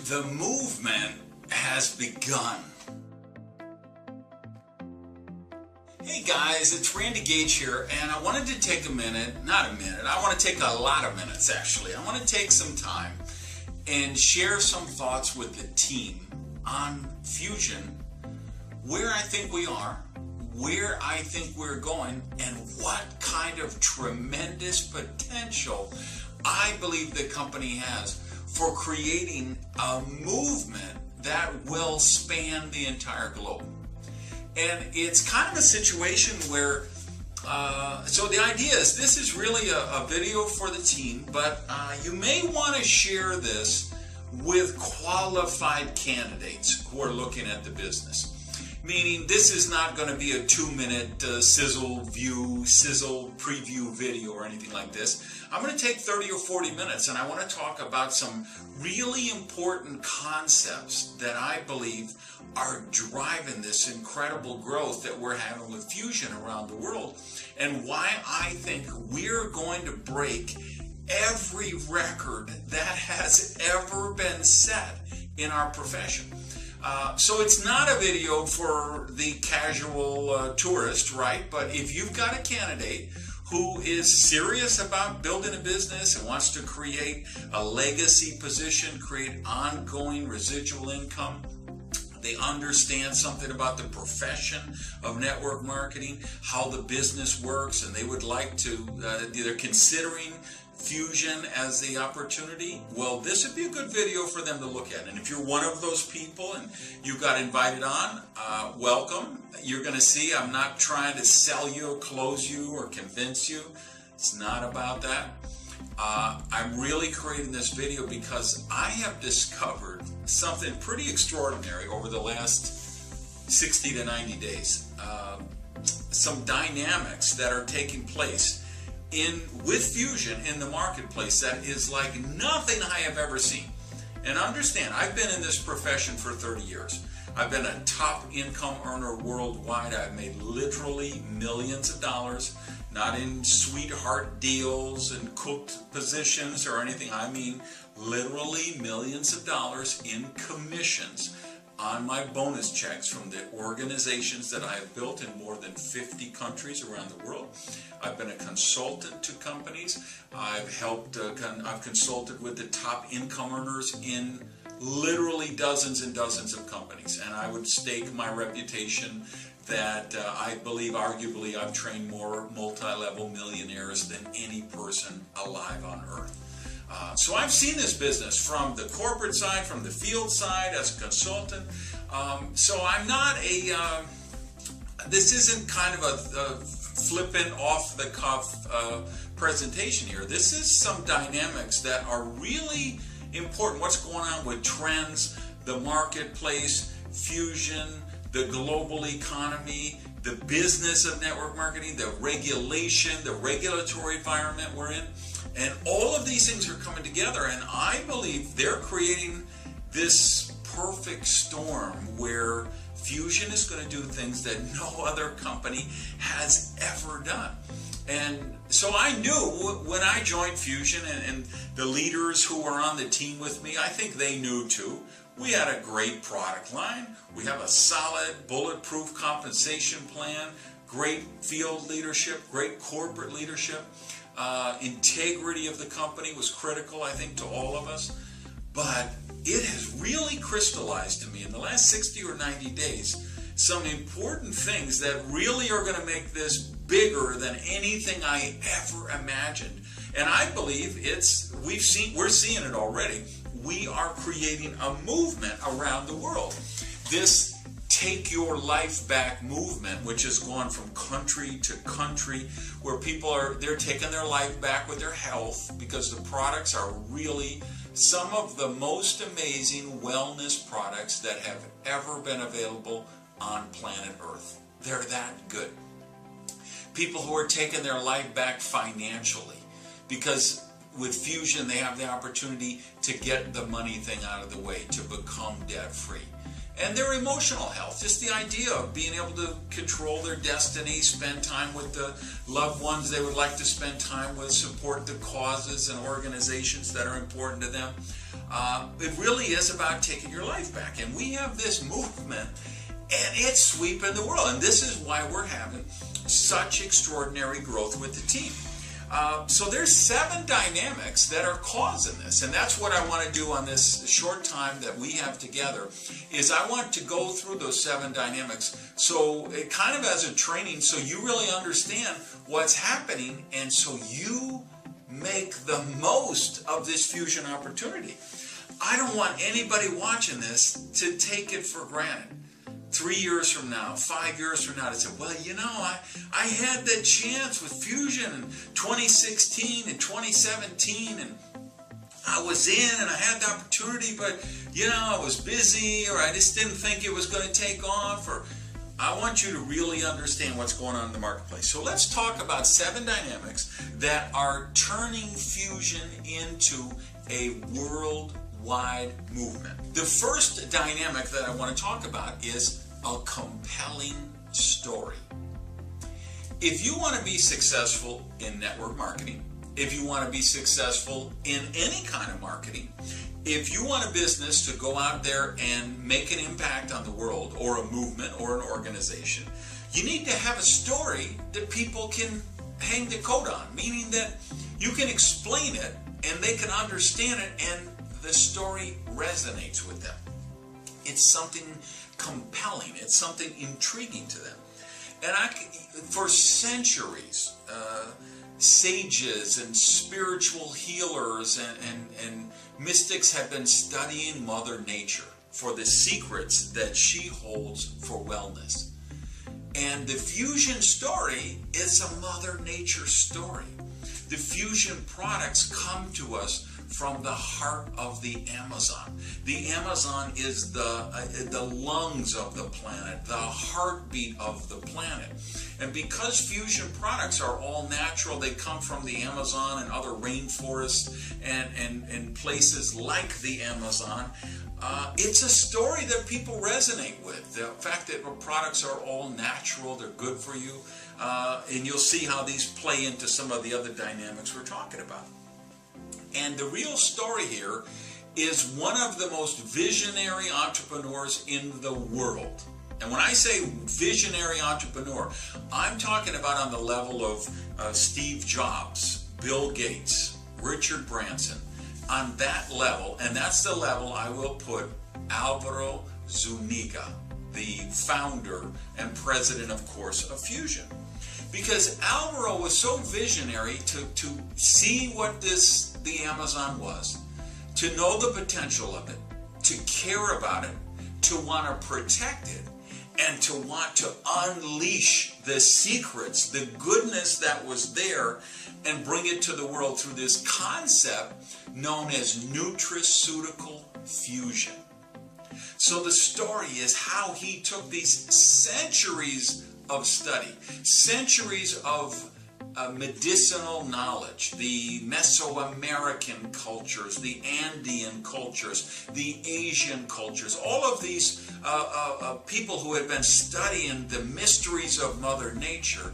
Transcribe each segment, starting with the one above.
The movement has begun. Hey guys, it's Randy Gage here, and I wanted to take I want to take a lot of minutes actually. I want to take some time and share some thoughts with the team on Fusion, where I think we are, where I think we're going, and what kind of tremendous potential I believe the company has for creating a movement that will span the entire globe. And it's kind of a situation where, so the idea is this is really a video for the team, but you may want to share this with qualified candidates who are looking at the business. Meaning this is not going to be a 2-minute sizzle preview video or anything like this. I'm going to take 30 or 40 minutes and I want to talk about some really important concepts that I believe are driving this incredible growth that we're having with Fusion around the world, and why I think we're going to break every record that has ever been set in our profession. So it's not a video for the casual tourist, right? But if you've got a candidate who is serious about building a business and wants to create a legacy position, create ongoing residual income, they understand something about the profession of network marketing, how the business works, and they would like to, they're considering Fusion as the opportunity, well, this would be a good video for them to look at. And if you're one of those people and you got invited on, welcome. You're going to see I'm not trying to sell you, close you, or convince you. It's not about that. I'm really creating this video because I have discovered something pretty extraordinary over the last 60 to 90 days. Some dynamics that are taking place with Fusion in the marketplace that is like nothing I have ever seen. And understand, I've been in this profession for 30 years. I've been a top income earner worldwide. I've made literally millions of dollars, not in sweetheart deals and cooked positions or anything. I mean literally millions of dollars in commissions on my bonus checks from the organizations that I have built in more than 50 countries around the world. I've been a consultant to companies. I've consulted with the top income earners in literally dozens and dozens of companies. And I would stake my reputation that I believe arguably I've trained more multi-level millionaires than any person alive on earth. So I've seen this business from the corporate side, from the field side as a consultant. So I'm not this isn't kind of a flippant off-the-cuff presentation here. This is some dynamics that are really important. What's going on with trends, the marketplace, Fusion, the global economy, the business of network marketing, the regulation, the regulatory environment we're in. And all of these things are coming together, and I believe they're creating this perfect storm where Fusion is going to do things that no other company has ever done. And so I knew when I joined Fusion, and the leaders who were on the team with me, I think they knew too. We had a great product line. We have a solid, bulletproof compensation plan, great field leadership, great corporate leadership. Integrity of the company was critical, I think, to all of us. But it has really crystallized to me in the last 60 or 90 days some important things that really are going to make this bigger than anything I ever imagined. And I believe we're seeing it already. We are creating a movement around the world. This Take Your Life Back movement, which has gone from country to country, where people they're taking their life back with their health, because the products are really some of the most amazing wellness products that have ever been available on planet Earth. They're that good. People who are taking their life back financially, because with Fusion they have the opportunity to get the money thing out of the way, to become debt-free. And their emotional health, just the idea of being able to control their destiny, spend time with the loved ones they would like to spend time with, support the causes and organizations that are important to them. It really is about taking your life back. And we have this movement, and it's sweeping the world. And this is why we're having such extraordinary growth with the team. So there's 7 dynamics that are causing this, and that's what I want to do on this short time that we have together, is I want to go through those 7 dynamics, so it kind of as a training, so you really understand what's happening, and so you make the most of this fusion opportunity. I don't want anybody watching this to take it for granted. 3 years from now, 5 years from now, to say, well, you know, I had that chance with Fusion in 2016 and 2017, and I was in and I had the opportunity, but, you know, I was busy, or I just didn't think it was going to take off, or I want you to really understand what's going on in the marketplace. So let's talk about 7 dynamics that are turning Fusion into a worldwide movement. The first dynamic that I want to talk about is a compelling story. If you want to be successful in network marketing, if you want to be successful in any kind of marketing, if you want a business to go out there and make an impact on the world, or a movement, or an organization, you need to have a story that people can hang the coat on, meaning that you can explain it and they can understand it, and the story resonates with them. It's something compelling. It's something intriguing to them. And for centuries, sages and spiritual healers and mystics have been studying Mother Nature for the secrets that she holds for wellness. And the Fusion story is a Mother Nature story. The Fusion products come to us from the heart of the Amazon. The Amazon is the lungs of the planet, the heartbeat of the planet. And because Fusion products are all natural, they come from the Amazon and other rainforests and places like the Amazon, it's a story that people resonate with. The fact that products are all natural, they're good for you, and you'll see how these play into some of the other dynamics we're talking about. And the real story here is one of the most visionary entrepreneurs in the world. And when I say visionary entrepreneur, I'm talking about on the level of Steve Jobs, Bill Gates, Richard Branson, on that level. And that's the level I will put Alvaro Zuniga, the founder and president, of course, of Fusion. Because Alvaro was so visionary to see what the Amazon was, to know the potential of it, to care about it, to want to protect it, and to want to unleash the secrets, the goodness that was there, and bring it to the world through this concept known as nutraceutical fusion. So the story is how he took these centuries of study, centuries of medicinal knowledge, the Mesoamerican cultures, the Andean cultures, the Asian cultures, all of these people who had been studying the mysteries of Mother Nature,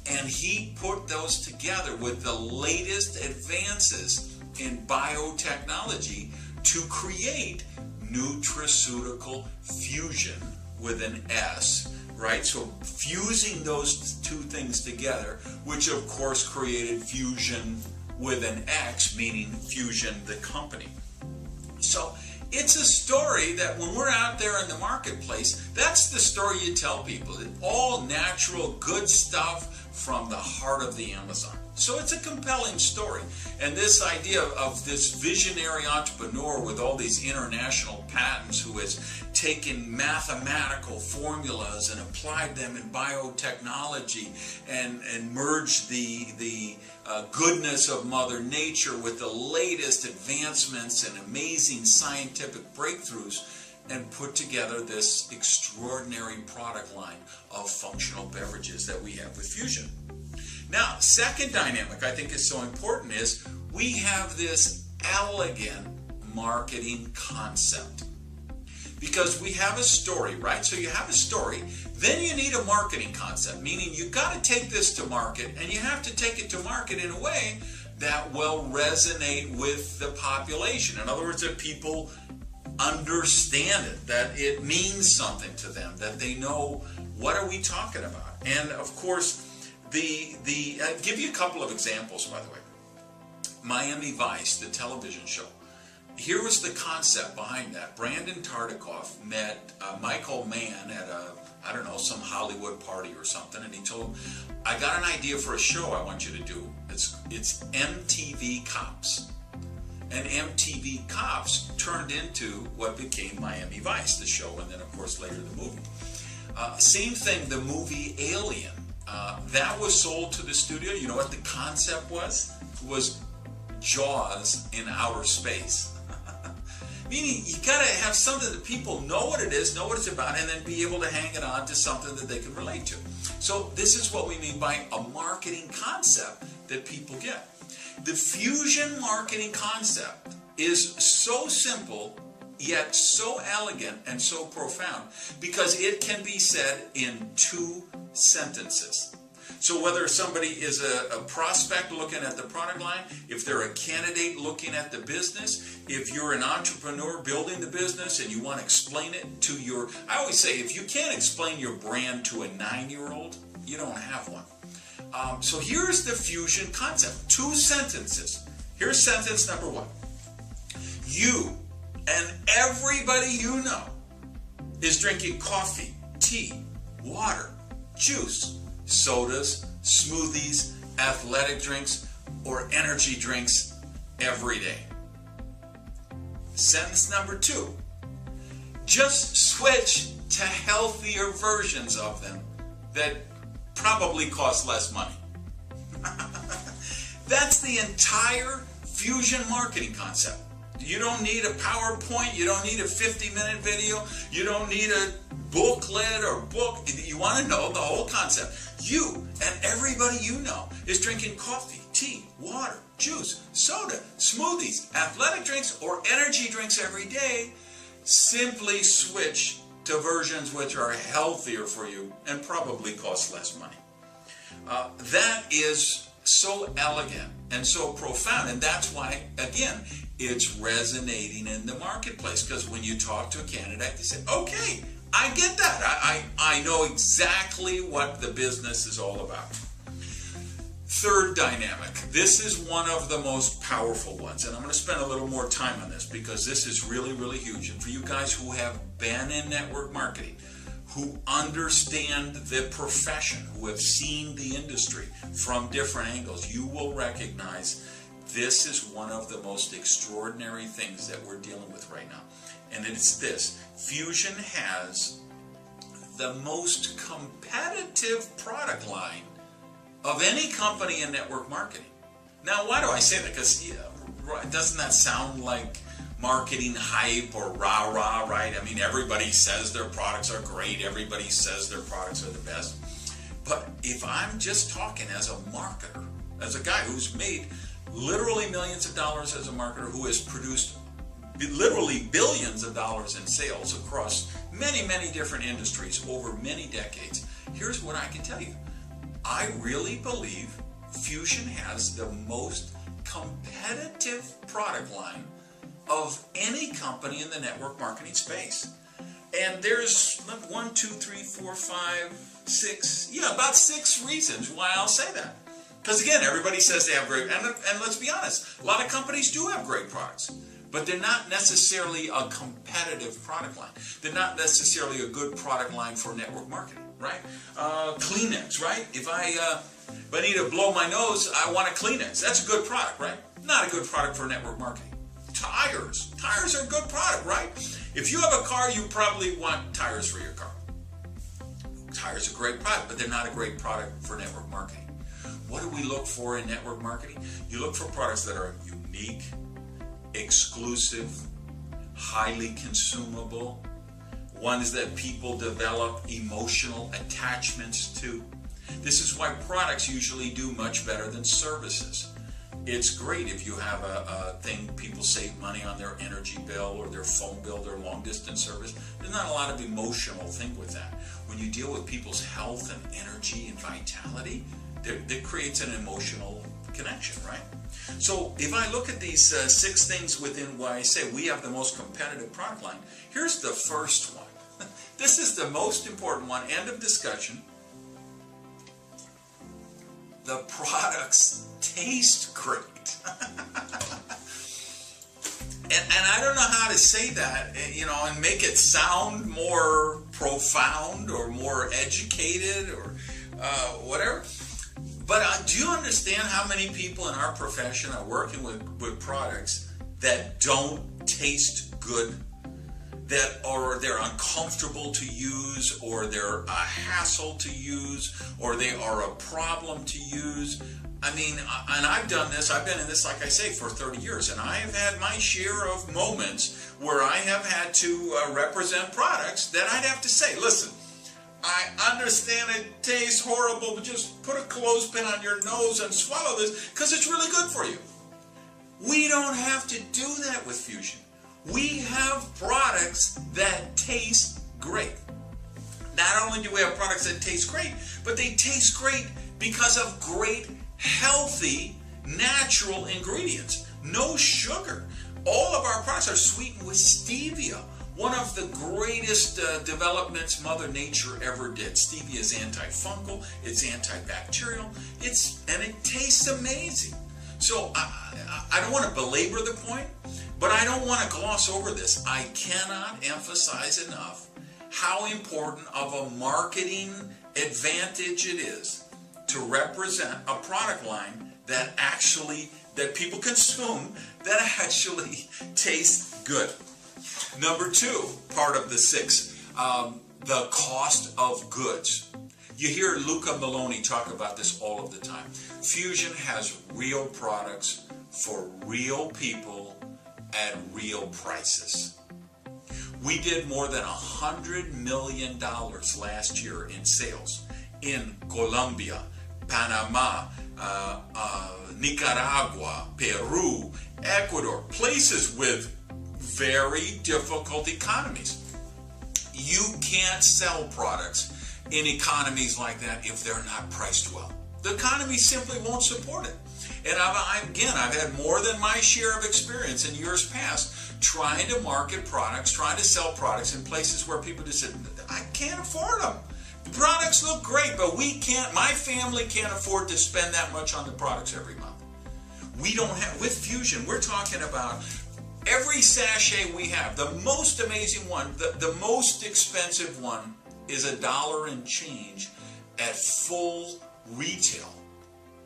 and he put those together with the latest advances in biotechnology to create nutraceutical fusion with an S. Right, so fusing those two things together, which of course created Fusion with an X, meaning Fusion the company. So it's a story that when we're out there in the marketplace, that's the story you tell people. All natural, good stuff from the heart of the Amazon. So it's a compelling story. And this idea of this visionary entrepreneur with all these international patents who has taken mathematical formulas and applied them in biotechnology and merged the goodness of Mother Nature with the latest advancements and amazing scientific breakthroughs, and put together this extraordinary product line of functional beverages that we have with Fusion. Now, second dynamic I think is so important is we have this elegant marketing concept. Because we have a story, right? So you have a story, then you need a marketing concept, meaning you've got to take this to market, and you have to take it to market in a way that will resonate with the population. In other words, that people understand it, that it means something to them, that they know what are we talking about. And of course, I'll give you a couple of examples, by the way. Miami Vice, the television show. Here was the concept behind that. Brandon Tartikoff met Michael Mann at some Hollywood party or something, and he told him, I got an idea for a show I want you to do. It's MTV Cops. And MTV Cops turned into what became Miami Vice, the show, and then of course later the movie. Same thing, the movie Alien. That was sold to the studio. You know what the concept was? It was Jaws in outer space. Meaning, you gotta have something that people know what it is, know what it's about, and then be able to hang it on to something that they can relate to. So this is what we mean by a marketing concept that people get. The fusion marketing concept is so simple, yet so elegant and so profound, because it can be said in 2 sentences. So whether somebody is a prospect looking at the product line, if they're a candidate looking at the business, if you're an entrepreneur building the business and you want to explain it to I always say, if you can't explain your brand to a 9-year-old, you don't have one. So here's the fusion concept. 2 sentences. Here's sentence number 1. You and everybody you know is drinking coffee, tea, water, juice, sodas, smoothies, athletic drinks, or energy drinks every day. Sentence number 2. Just switch to healthier versions of them that probably cost less money. That's the entire fusion marketing concept. You don't need a PowerPoint, you don't need a 50-minute video, you don't need a booklet or book. You want to know the whole concept. You and everybody you know is drinking coffee, tea, water, juice, soda, smoothies, athletic drinks, or energy drinks every day. Simply switch to versions which are healthier for you and probably cost less money. That is so elegant and so profound, and that's why, again, it's resonating in the marketplace, because when you talk to a candidate, they say, okay, I get that. I know exactly what the business is all about. Third dynamic. This is one of the most powerful ones, and I'm going to spend a little more time on this because this is really, really huge. And for you guys who have been in network marketing, who understand the profession, who have seen the industry from different angles, you will recognize this is one of the most extraordinary things that we're dealing with right now. And it's this. Fusion has the most competitive product line of any company in network marketing. Now, why do I say that? Because doesn't that sound like marketing hype or rah-rah, right? I mean, everybody says their products are great. Everybody says their products are the best. But if I'm just talking as a marketer, as a guy who's made literally millions of dollars as a marketer, who has produced literally billions of dollars in sales across many, many different industries over many decades, here's what I can tell you. I really believe Fusion has the most competitive product line of any company in the network marketing space. And there's about 6 reasons why I'll say that. Because again, everybody says they have great, and let's be honest, a lot of companies do have great products, but they're not necessarily a competitive product line. They're not necessarily a good product line for network marketing, right? Kleenex, right? If I need to blow my nose, I want a Kleenex. That's a good product, right? Not a good product for network marketing. Tires. Tires are a good product, right? If you have a car, you probably want tires for your car. Tires are a great product, but they're not a great product for network marketing. What do we look for in network marketing? You look for products that are unique, exclusive, highly consumable, ones that people develop emotional attachments to. This is why products usually do much better than services. It's great if you have a thing, people save money on their energy bill or their phone bill, their long distance service. There's not a lot of emotional thing with that. When you deal with people's health and energy and vitality, that creates an emotional connection, right? So if I look at these 6 things within why I say we have the most competitive product line, here's the first one. This is the most important one, end of discussion. The products taste great. And I don't know how to say that, and make it sound more profound or more educated or whatever. But do you understand how many people in our profession are working with products that don't taste good, or they're uncomfortable to use, or they're a hassle to use, or they are a problem to use? I mean, and I've done this, I've been in this, like I say, for 30 years, and I have had my share of moments where I have had to represent products that I'd have to say, listen, I understand it tastes horrible, but just put a clothespin on your nose and swallow this because it's really good for you. We don't have to do that with Fusion. We have products that taste great. Not only do we have products that taste great, but they taste great because of great, healthy, natural ingredients. No sugar. All of our products are sweetened with stevia. One of the greatest developments Mother Nature ever did. Stevia is antifungal, it's antibacterial, and it tastes amazing. So I don't want to belabor the point, but I don't want to gloss over this. I cannot emphasize enough how important of a marketing advantage it is to represent a product line that people consume that actually tastes good. Number 2, part of the 6, the cost of goods. You hear Luca Maloney talk about this all of the time. Fusion has real products for real people at real prices. We did more than $100 million last year in sales in Colombia, Panama, Nicaragua, Peru, Ecuador, places with very difficult economies. You can't sell products in economies like that if they're not priced well. The economy simply won't support it. And I've had more than my share of experience in years past trying to market products, trying to sell products in places where people just said, I can't afford them. The products look great, but my family can't afford to spend that much on the products every month. We don't have, with Fusion, we're talking about every sachet we have, the most amazing one, the most expensive one is $1 and change at full retail.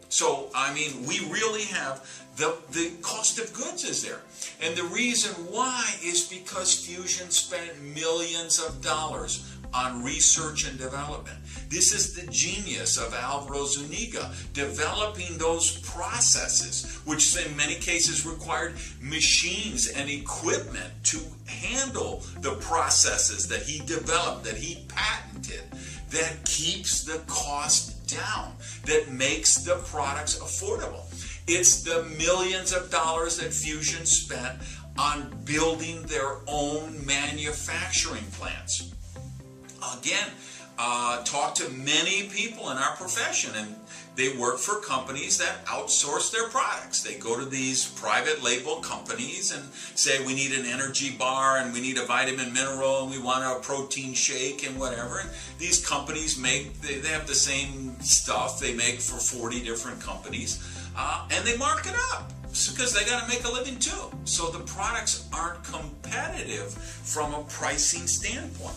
So, I mean, we really have the cost of goods is there. And the reason why is because Fusion spent millions of dollars on research and development. This is the genius of Alvaro Zuniga, developing those processes, which in many cases required machines and equipment to handle the processes that he developed, that he patented, that keeps the cost down, that makes the products affordable. It's the millions of dollars that Fusion spent on building their own manufacturing plants. Again, talk to many people in our profession, and they work for companies that outsource their products. They go to these private label companies and say, we need an energy bar, and we need a vitamin mineral, and we want a protein shake, and whatever. And these companies they have the same stuff they make for 40 different companies, and they mark it up because they got to make a living too. So the products aren't competitive from a pricing standpoint.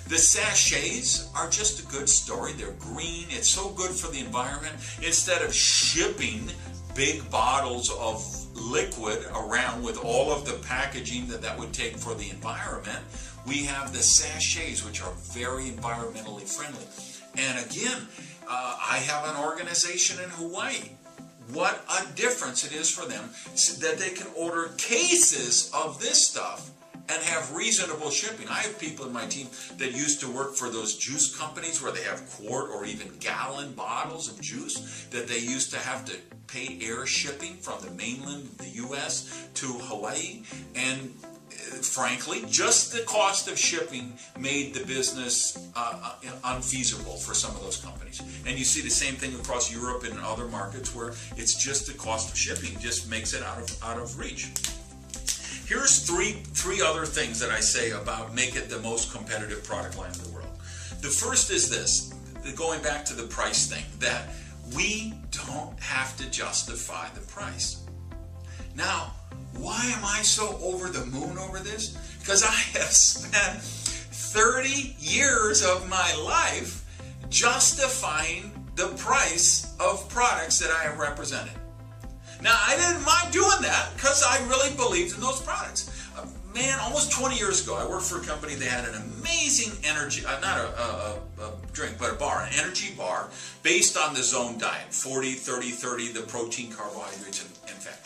The sachets are just a good story. They're green. It's so good for the environment. Instead of shipping big bottles of liquid around with all of the packaging that would take for the environment, we have the sachets, which are very environmentally friendly. And again, I have an organization in Hawaii. What a difference it is for them that they can order cases of this stuff and have reasonable shipping. I have people in my team that used to work for those juice companies where they have quart or even gallon bottles of juice that they used to have to pay air shipping from the mainland of the U.S. to Hawaii. And frankly, just the cost of shipping made the business unfeasible for some of those companies. And you see the same thing across Europe and other markets where it's just the cost of shipping just makes it out of reach. Here's three other things that I say about make it the most competitive product line in the world. The first is this, going back to the price thing, that we don't have to justify the price. Now, why am I so over the moon over this? Because I have spent 30 years of my life justifying the price of products that I have represented. Now, I didn't mind doing that because I really believed in those products. Man, almost 20 years ago, I worked for a company that had an amazing energy, not a drink, but a bar, an energy bar, based on the Zone diet, 40, 30, 30, the protein, carbohydrates, and fat.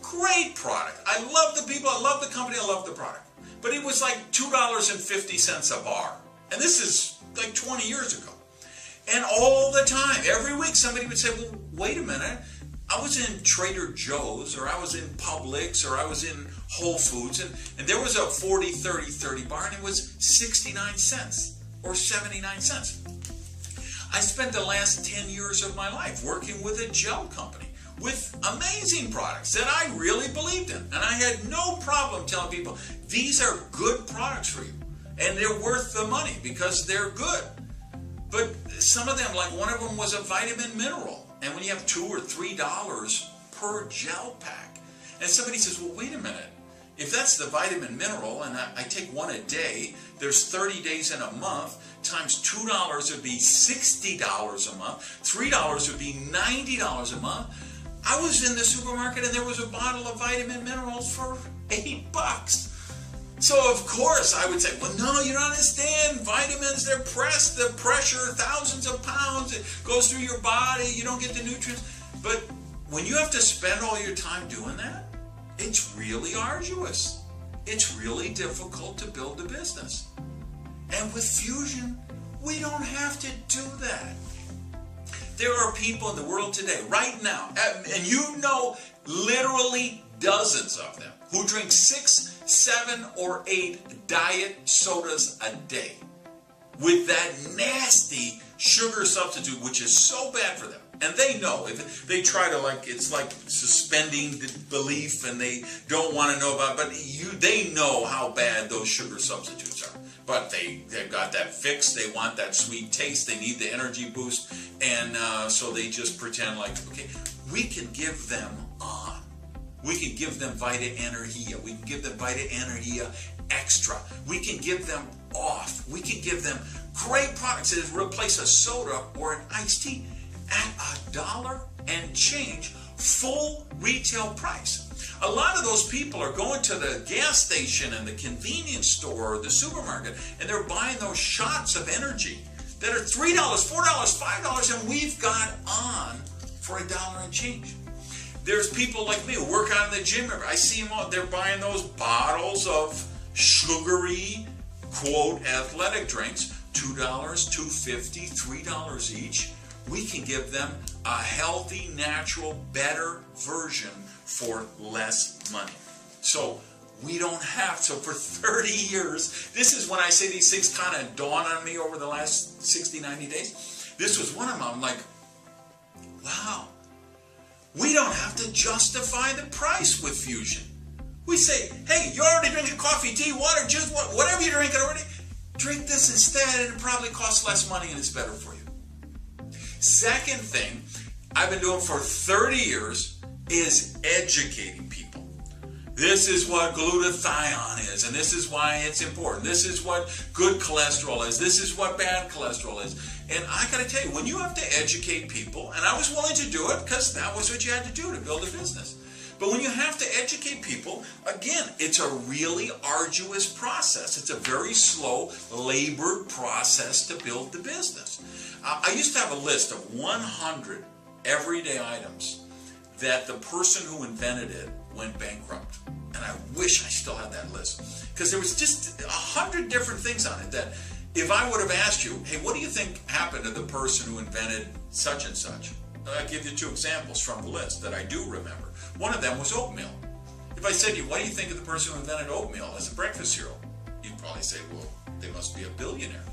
Great product. I love the people, I love the company, I love the product. But it was like $2.50 a bar. And this is like 20 years ago. And all the time, every week, somebody would say, well, wait a minute. I was in Trader Joe's, or I was in Publix, or I was in Whole Foods, and there was a 40, 30, 30 bar, and it was 69 cents or 79 cents. I spent the last 10 years of my life working with a gel company with amazing products that I really believed in. And I had no problem telling people, these are good products for you. And they're worth the money because they're good. But some of them, like one of them was a vitamin mineral. And when you have $2 or $3 per gel pack, and somebody says, well, wait a minute. If that's the vitamin mineral, and I take one a day, there's 30 days in a month, times $2 would be $60 a month, $3 would be $90 a month. I was in the supermarket and there was a bottle of vitamin minerals for $8. So of course I would say, well, no, you don't understand. Vitamins, they're pressed, the pressure, thousands of pounds, it goes through your body, you don't get the nutrients. But when you have to spend all your time doing that, it's really arduous. It's really difficult to build a business. And with Fusion, we don't have to do that. There are people in the world today, right now, and you know literally dozens of them, who drink 6, 7, or 8 diet sodas a day with that nasty sugar substitute, which is so bad for them. And they know, if they try to, like, it's like suspending the belief and they don't want to know about it, but they know how bad those sugar substitutes are. But they've got that fix, they want that sweet taste, they need the energy boost, and so they just pretend like, okay, we can give them on. We can give them Vita Energia. We can give them Vita Energia Extra. We can give them off. We can give them great products that replace a soda or an iced tea at $1 and change, full retail price. A lot of those people are going to the gas station and the convenience store or the supermarket, and they're buying those shots of energy that are $3, $4, $5, and we've got on for $1 and change. There's people like me who work out in the gym. I see them all. They're buying those bottles of sugary, quote, athletic drinks, $2, $2.50, $3 each. We can give them a healthy, natural, better version for less money. So we don't have to. For 30 years, this is when I say these things kind of dawn on me over the last 60, 90 days. This was one of them. I'm like, wow. We don't have to justify the price with Fusion. We say, hey, you're already drinking coffee, tea, water, juice, whatever you're drinking already, drink this instead, and it probably costs less money and it's better for you. Second thing I've been doing for 30 years is educating people. This is what glutathione is, and this is why it's important. This is what good cholesterol is. This is what bad cholesterol is. And I got to tell you, when you have to educate people, and I was willing to do it because that was what you had to do to build a business. But when you have to educate people, again, it's a really arduous process. It's a very slow, labored process to build the business. I used to have a list of 100 everyday items that the person who invented it went bankrupt. And I wish I still had that list. Because there was just 100 different things on it that if I would have asked you, hey, what do you think happened to the person who invented such and such? I'll give you 2 examples from the list that I do remember. One of them was oatmeal. If I said to you, what do you think of the person who invented oatmeal as a breakfast cereal? You'd probably say, well, they must be a billionaire.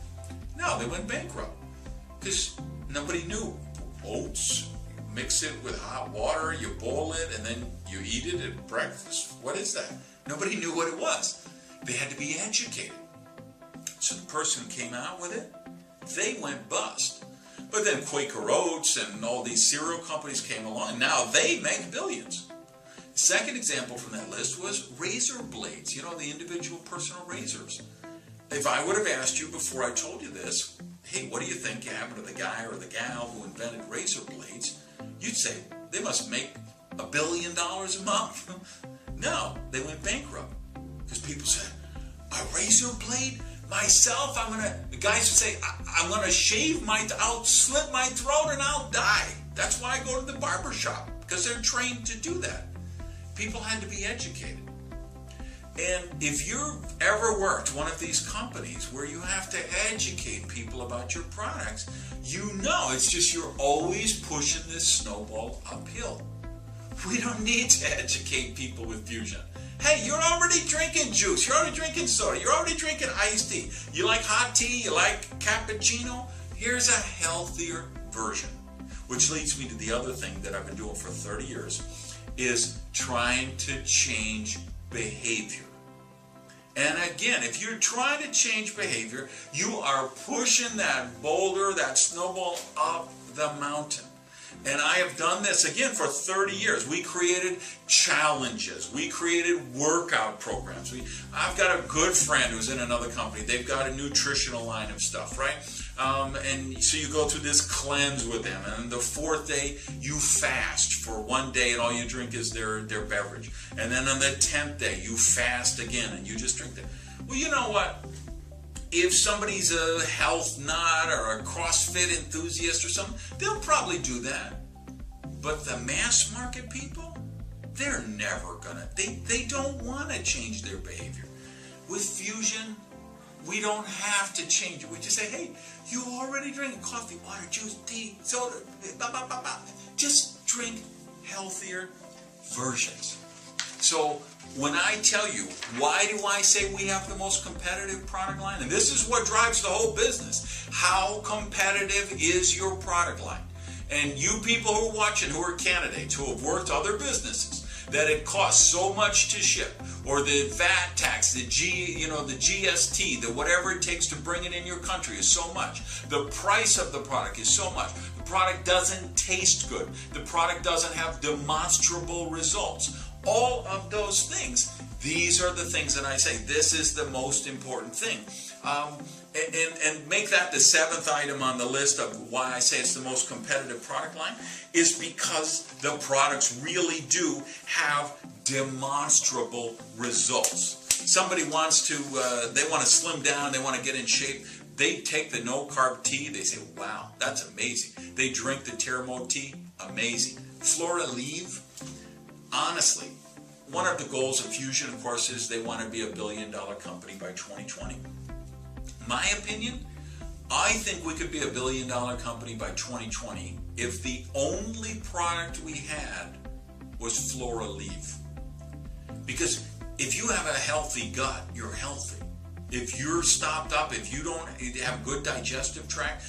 No, they went bankrupt because nobody knew. Oats, mix it with hot water, you boil it, and then you eat it at breakfast. What is that? Nobody knew what it was. They had to be educated. So the person who came out with it, they went bust. But then Quaker Oats and all these cereal companies came along, and now they make billions. The second example from that list was razor blades, the individual personal razors. If I would have asked you before I told you this, hey, what do you think happened to the guy or the gal who invented razor blades? You'd say, they must make $1 billion a month. No, they went bankrupt. Because people said, a razor blade? Myself, the guys would say, I'm going to shave I'll slit my throat and I'll die. That's why I go to the barber shop, because they're trained to do that. People had to be educated. And if you've ever worked one of these companies where you have to educate people about your products, it's just you're always pushing this snowball uphill. We don't need to educate people with Fusion. Hey, you're already drinking juice, you're already drinking soda, you're already drinking iced tea. You like hot tea, you like cappuccino? Here's a healthier version. Which leads me to the other thing that I've been doing for 30 years, is trying to change behavior. And again, if you're trying to change behavior, you are pushing that boulder, that snowball up the mountain. And I have done this, again, for 30 years. We created challenges. We created workout programs. I've got a good friend who's in another company. They've got a nutritional line of stuff, right? And so you go through this cleanse with them. And the fourth day, you fast for one day, and all you drink is their beverage. And then on the 10th day, you fast again, and you just drink that. Well, you know what? If somebody's a health nut or a CrossFit enthusiast or something, they'll probably do that. But the mass market people, they're never gonna, they don't want to change their behavior. With Fusion, we don't have to change it. We just say, hey, you already drink coffee, water, juice, tea, soda, blah, blah, blah, blah. Just drink healthier versions. So when I tell you, why do I say we have the most competitive product line? And this is what drives the whole business. How competitive is your product line? And you people who are watching, who are candidates, who have worked other businesses, that it costs so much to ship, or the VAT tax, the GST, the whatever it takes to bring it in your country is so much. The price of the product is so much. The product doesn't taste good. The product doesn't have demonstrable results. All of those things, these are the things that I say, this is the most important thing. And make that the 7th item on the list of why I say it's the most competitive product line, is because the products really do have demonstrable results. Somebody wants to, they want to slim down, they want to get in shape. They take the no-carb tea, they say, wow, that's amazing. They drink the Teramo tea, amazing. Flora Leave, honestly, one of the goals of Fusion, of course, is they want to be a $1 billion company by 2020. My opinion, I think we could be a $1 billion company by 2020 if the only product we had was Flora Leave. Because if you have a healthy gut, you're healthy. If you're stopped up, if you don't have good digestive tract,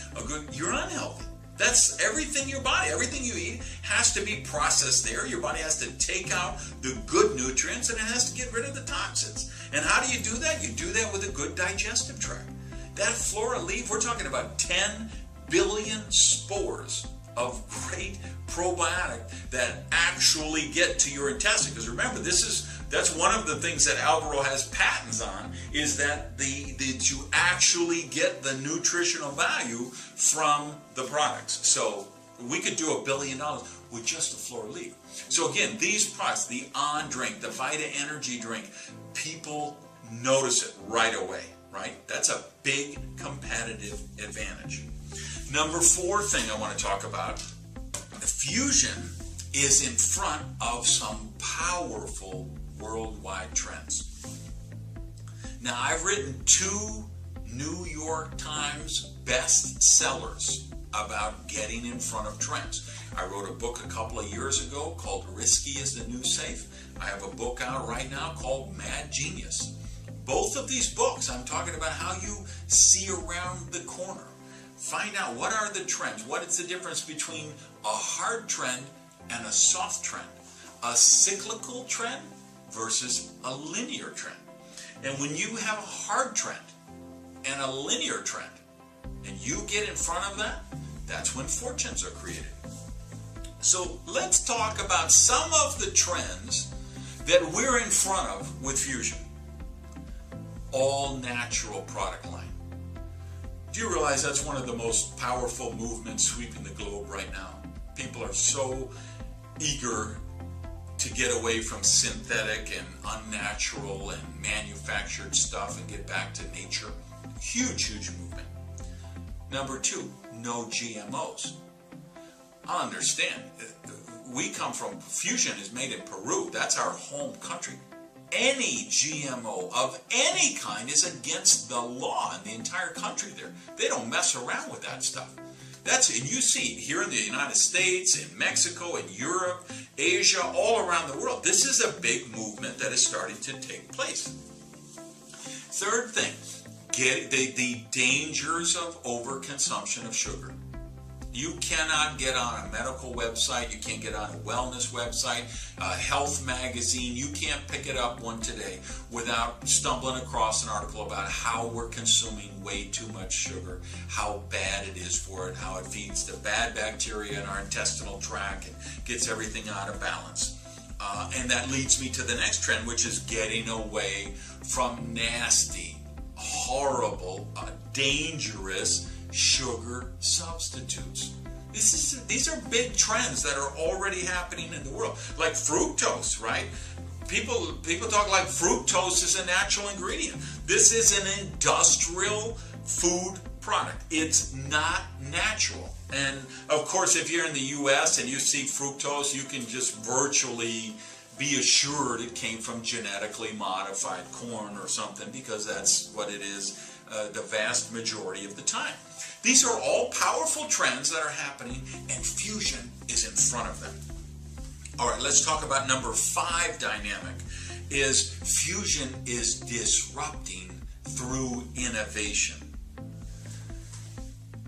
you're unhealthy. That's everything everything you eat has to be processed there. Your body has to take out the good nutrients, and it has to get rid of the toxins. And how do you do that? You do that with a good digestive tract. That Flora Leave, we're talking about 10 billion spores of great probiotic that actually get to your intestine. Because remember, that's one of the things that Alvaro has patents on, is that you actually get the nutritional value from the products. So we could do $1 billion with just the Flora Leave. So again, these products, the On drink, the Vita Energy drink, people notice it right away, right? That's a big competitive advantage. Number 4 thing I want to talk about, Fusion is in front of some powerful worldwide trends. Now, I've written 2 New York Times bestsellers about getting in front of trends. I wrote a book a couple of years ago called Risky is the New Safe. I have a book out right now called Mad Genius. Both of these books, I'm talking about how you see around the corner. Find out what are the trends, what is the difference between a hard trend and a soft trend, a cyclical trend versus a linear trend. And when you have a hard trend and a linear trend, and you get in front of that, that's when fortunes are created. So let's talk about some of the trends that we're in front of with Fusion. All natural product line. Do you realize that's one of the most powerful movements sweeping the globe right now? People are so eager to get away from synthetic and unnatural and manufactured stuff and get back to nature. Huge, huge movement. Number two, no GMOs. I understand. We come from, Fusion is made in Peru. That's our home country. Any GMO of any kind is against the law in the entire country there. They don't mess around with that stuff. And you see here in the United States, in Mexico, in Europe, Asia, all around the world. This is a big movement that is starting to take place. Third thing, the dangers of overconsumption of sugar. You cannot get on a medical website, you can't get on a wellness website, a health magazine, you can't pick it up one today without stumbling across an article about how we're consuming way too much sugar, how bad it is for it, how it feeds the bad bacteria in our intestinal tract and gets everything out of balance. And that leads me to the next trend, which is getting away from nasty, horrible, dangerous sugar substitutes. These are big trends that are already happening in the world. Like fructose, right? People talk like fructose is a natural ingredient. This is an industrial food product. It's not natural. And of course, if you're in the US and you see fructose, you can just virtually be assured it came from genetically modified corn or something, because that's what it is the vast majority of the time. These are all powerful trends that are happening, and Fusion is in front of them. All right, let's talk about number 5 dynamic, is Fusion is disrupting through innovation.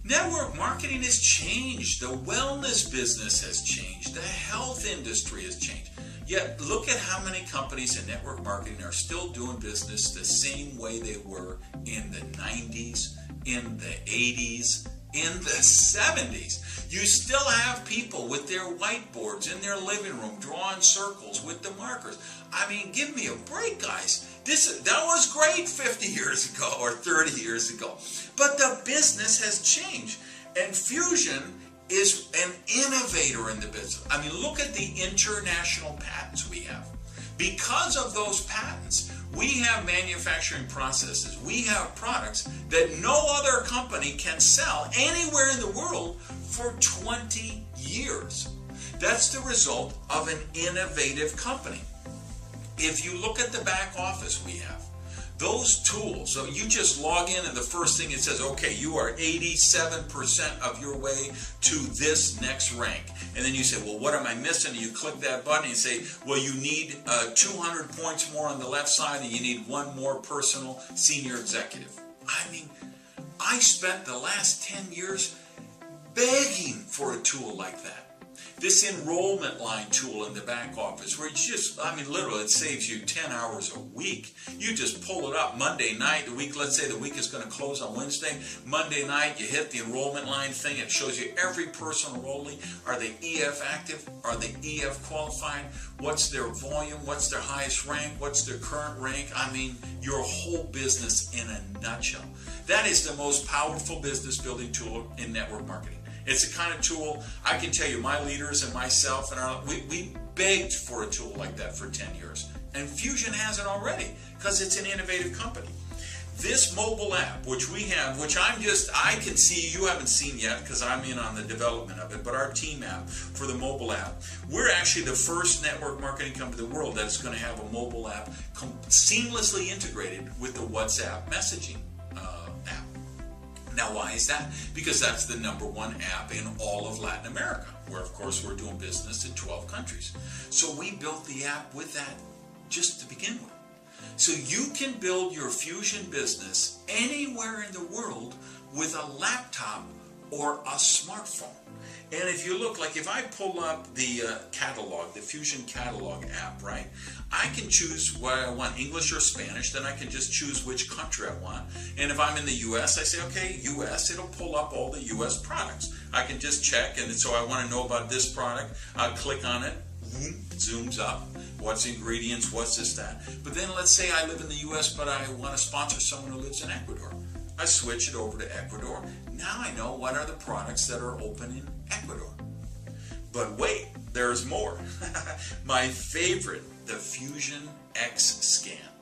Network marketing has changed. The wellness business has changed. The health industry has changed. Yet, look at how many companies in network marketing are still doing business the same way they were in the 90s, in the 80s, in the 70s. You still have people with their whiteboards in their living room drawing circles with the markers. I mean, give me a break, guys. That was great 50 years ago or 30 years ago. But the business has changed. And Fusion is an innovator in the business. I mean, look at the international patents we have. Because of those patents, we have manufacturing processes, we have products that no other company can sell anywhere in the world for 20 years. That's the result of an innovative company. If you look at the back office we have, those tools, so you just log in and the first thing it says, okay, you are 87% of your way to this next rank. And then you say, well, what am I missing? And you click that button and you say, well, you need 200 points more on the left side and you need one more personal senior executive. I mean, I spent the last 10 years begging for a tool like that. This enrollment line tool in the back office where it's just, I mean, literally it saves you 10 hours a week. You just pull it up Monday night, let's say the week is going to close on Wednesday. Monday night, you hit the enrollment line thing. It shows you every person enrolling. Are they EF active? Are they EF qualified? What's their volume? What's their highest rank? What's their current rank? I mean, your whole business in a nutshell. That is the most powerful business building tool in network marketing. It's the kind of tool, I can tell you, my leaders and myself, and we begged for a tool like that for 10 years. And Fusion has it already, because it's an innovative company. This mobile app, which we have, which I can see, you haven't seen yet, because I'm in on the development of it, but our team app for the mobile app, we're actually the first network marketing company in the world that's going to have a mobile app seamlessly integrated with the WhatsApp messaging app. Now, why is that? Because that's the #1 app in all of Latin America, where, of course, we're doing business in 12 countries. So we built the app with that just to begin with. So you can build your Fusion business anywhere in the world with a laptop or a smartphone. And if you look, like if I pull up the catalog, the Fusion catalog app, right, I can choose what I want, English or Spanish. Then I can just choose which country I want. And if I'm in the US, I say, okay, US, it'll pull up all the US products. I can just check, and so I want to know about this product. I'll click on it, zooms up. What's the ingredients, what's this, that. But then let's say I live in the US, but I want to sponsor someone who lives in Ecuador. I switch it over to Ecuador. Now I know what are the products that are open in Ecuador. But wait, there's more. My favorite, the Fusion X Scan.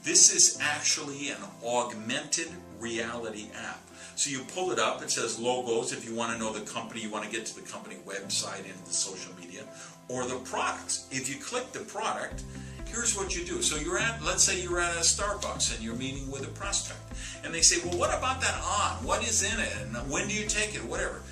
This is actually an augmented reality app. So you pull it up, it says logos if you want to know the company, you want to get to the company website and the social media, or the products. If you click the product, here's what you do. So you're at, let's say you're at a Starbucks and you're meeting with a prospect. And they say, well, what about that on? What is in it? And when do you take it? Whatever.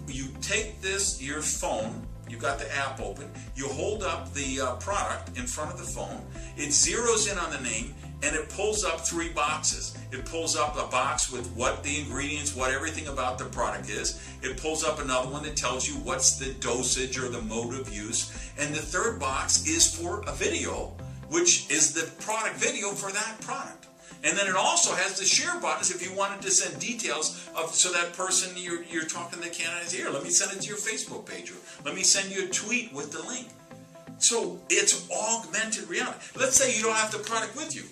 You take this, your phone, you've got the app open, you hold up the product in front of the phone, it zeroes in on the name, and it pulls up 3 boxes. It pulls up a box with what the ingredients, what everything about the product is. It pulls up another one that tells you what's the dosage or the mode of use. And the third box is for a video, which is the product video for that product. And then it also has the share buttons if you wanted to send details of, so that person you're talking to candidates, here, let me send it to your Facebook page, or let me send you a tweet with the link. So it's augmented reality. Let's say you don't have the product with you.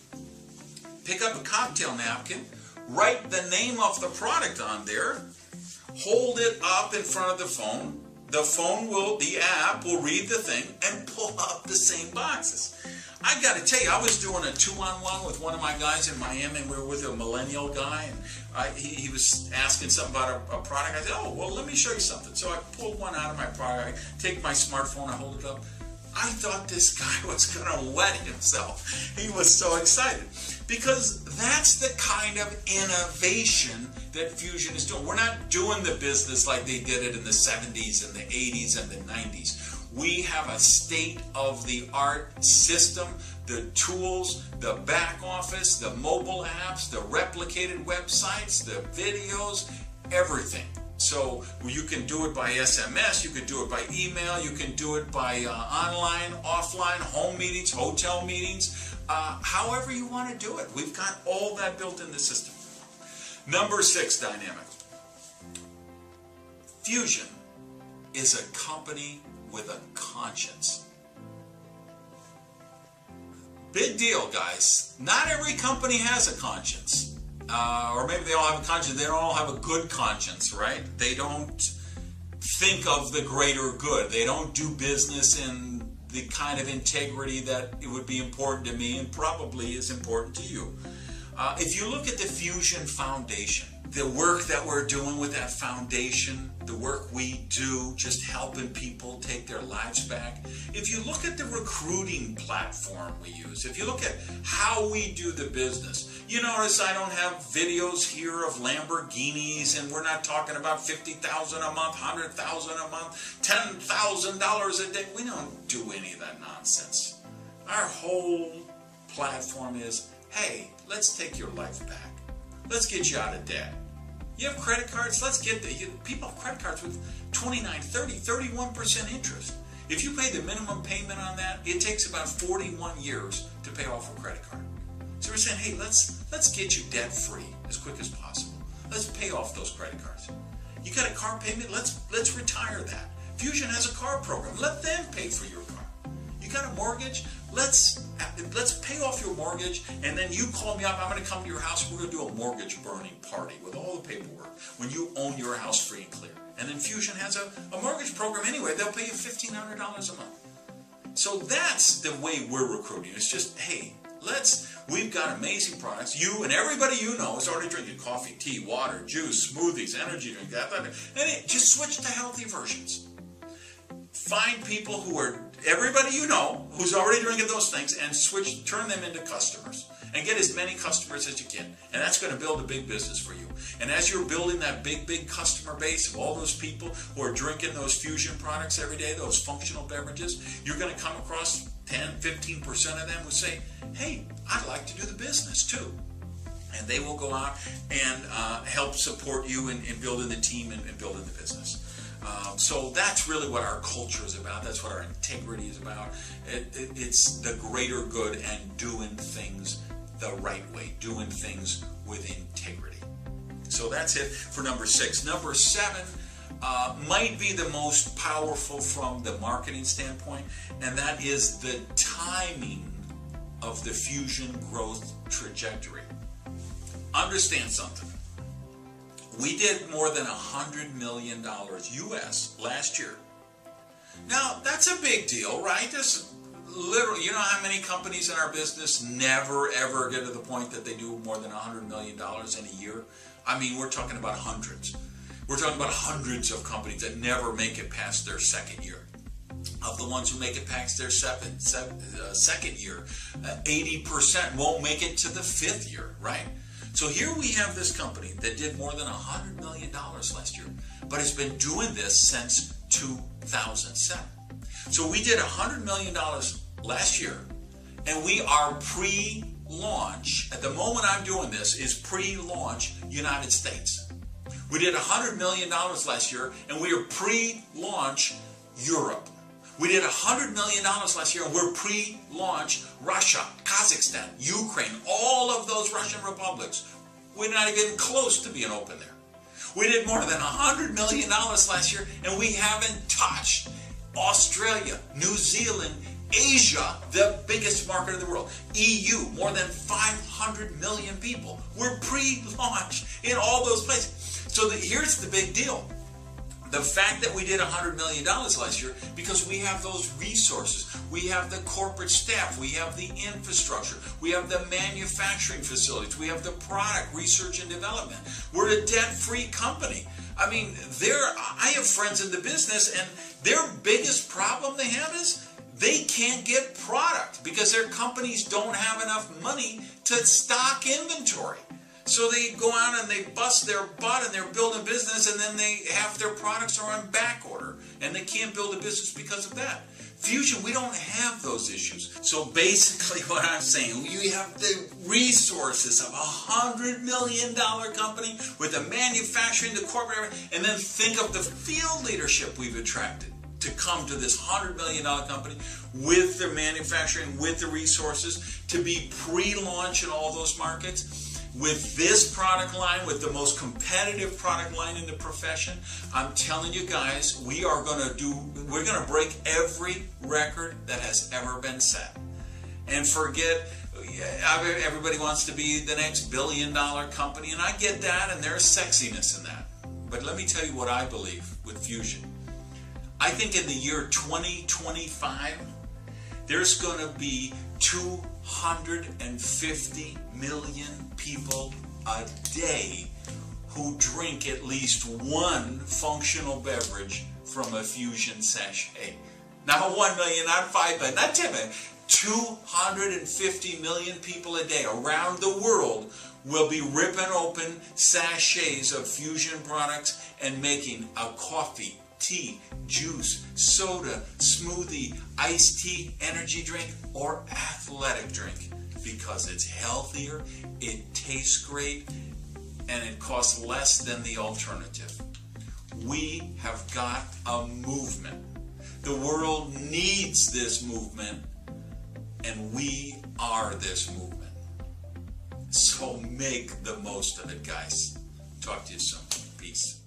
Pick up a cocktail napkin, write the name of the product on there, hold it up in front of the phone. The app will read the thing and pull up the same boxes. I got to tell you, I was doing a 2-on-1 with one of my guys in Miami, and we were with a millennial guy, and he was asking something about a product. I said, oh, well, let me show you something. So I pulled one out of my product, I take my smartphone, I hold it up. I thought this guy was going to wet himself. He was so excited. Because that's the kind of innovation that Fusion is doing. We're not doing the business like they did it in the 70s and the 80s and the 90s. We have a state-of-the-art system, the tools, the back office, the mobile apps, the replicated websites, the videos, everything. So you can do it by SMS, you can do it by email, you can do it by online, offline, home meetings, hotel meetings, however you want to do it. We've got all that built in the system. Number 6 dynamic. Fusion is a company with a conscience. Big deal, guys. Not every company has a conscience. Or maybe they all have a conscience. They don't all have a good conscience, right? They don't think of the greater good. They don't do business in the kind of integrity that it would be important to me and probably is important to you. If you look at the Fusion Foundation, the work that we're doing with that foundation, the work we do just helping people take their lives back. If you look at the recruiting platform we use, if you look at how we do the business, you notice I don't have videos here of Lamborghinis, and we're not talking about $50,000 a month, $100,000 a month, $10,000 a day. We don't do any of that nonsense. Our whole platform is, hey, let's take your life back. Let's get you out of debt. You have credit cards? Let's get people have credit cards with 29, 30, 31% interest. If you pay the minimum payment on that, it takes about 41 years to pay off a credit card. So we're saying, hey, let's get you debt free as quick as possible. Let's pay off those credit cards. You got a car payment? Let's retire that. Fusion has a car program. Let them pay for your car. You got a mortgage? Let's pay off your mortgage, and then you call me up. I'm going to come to your house. We're going to do a mortgage burning party with all the paperwork when you own your house free and clear. And then Fusion has a mortgage program anyway. They'll pay you $1,500 a month. So that's the way we're recruiting. It's just, hey, we've got amazing products. You and everybody you know is already drinking coffee, tea, water, juice, smoothies, energy drink, that. And just switch to healthy versions. Find people everybody you know who's already drinking those things, and turn them into customers. and get as many customers as you can. And that's going to build a big business for you. And as you're building that big customer base of all those people who are drinking those Fusion products every day, those functional beverages, you're going to come across 10, 15% of them who say, hey, I'd like to do the business too. And they will go out and help support you in building the team and building the business. So that's really what our culture is about. That's what our integrity is about. It's the greater good and doing things the right way, doing things with integrity. So that's it for number 6. Number 7 might be the most powerful from the marketing standpoint, and that is the timing of the Fusion growth trajectory. Understand something. We did more than $100 million US last year. Now, that's a big deal, right? That's literally, you know how many companies in our business never ever get to the point that they do more than $100 million in a year? I mean, we're talking about hundreds. We're talking about hundreds of companies that never make it past their second year. Of the ones who make it past their second year, 80% won't make it to the 5th year, right? So here we have this company that did more than $100 million last year, but has been doing this since 2007. So we did $100 million last year, and we are pre-launch. At the moment I'm doing this is pre-launch United States. We did $100 million last year, and we are pre-launch Europe. We did $100 million last year, and we're pre-launch Russia, Kazakhstan, Ukraine, all of those Russian republics. We're not even close to being open there. We did more than $100 million last year, and we haven't touched Australia, New Zealand, Asia, the biggest market in the world, EU, more than 500 million people. We're pre-launch in all those places. So here's the big deal. The fact that we did $100 million last year, because we have those resources, we have the corporate staff, we have the infrastructure, we have the manufacturing facilities, we have the product research and development. We're a debt-free company. I mean, I have friends in the business, and their biggest problem they have is they can't get product because their companies don't have enough money to stock inventory. So they go out and they bust their butt and they're building business, and then half their products are on back order and they can't build a business because of that. Fusion, we don't have those issues. So basically what I'm saying, you have the resources of $100 million company with the manufacturing, the corporate, and then think of the field leadership we've attracted to come to this $100 million company with the manufacturing, with the resources to be pre-launch in all those markets. With this product line, with the most competitive product line in the profession, I'm telling you guys, we're going to break every record that has ever been set. And forget, everybody wants to be the next billion-dollar company, and I get that, and there's sexiness in that. But let me tell you what I believe with Fusion. I think in the year 2025, there's going to be 250 million people a day who drink at least one functional beverage from a Fusion sachet. Not 1 million, not 5 million, not 10 million. 250 million people a day around the world will be ripping open sachets of Fusion products and making a coffee, tea, juice, soda, smoothie, iced tea, energy drink, or athletic drink, because it's healthier, it tastes great, and it costs less than the alternative. We have got a movement. The world needs this movement, and we are this movement. So make the most of it, guys. Talk to you soon. Peace.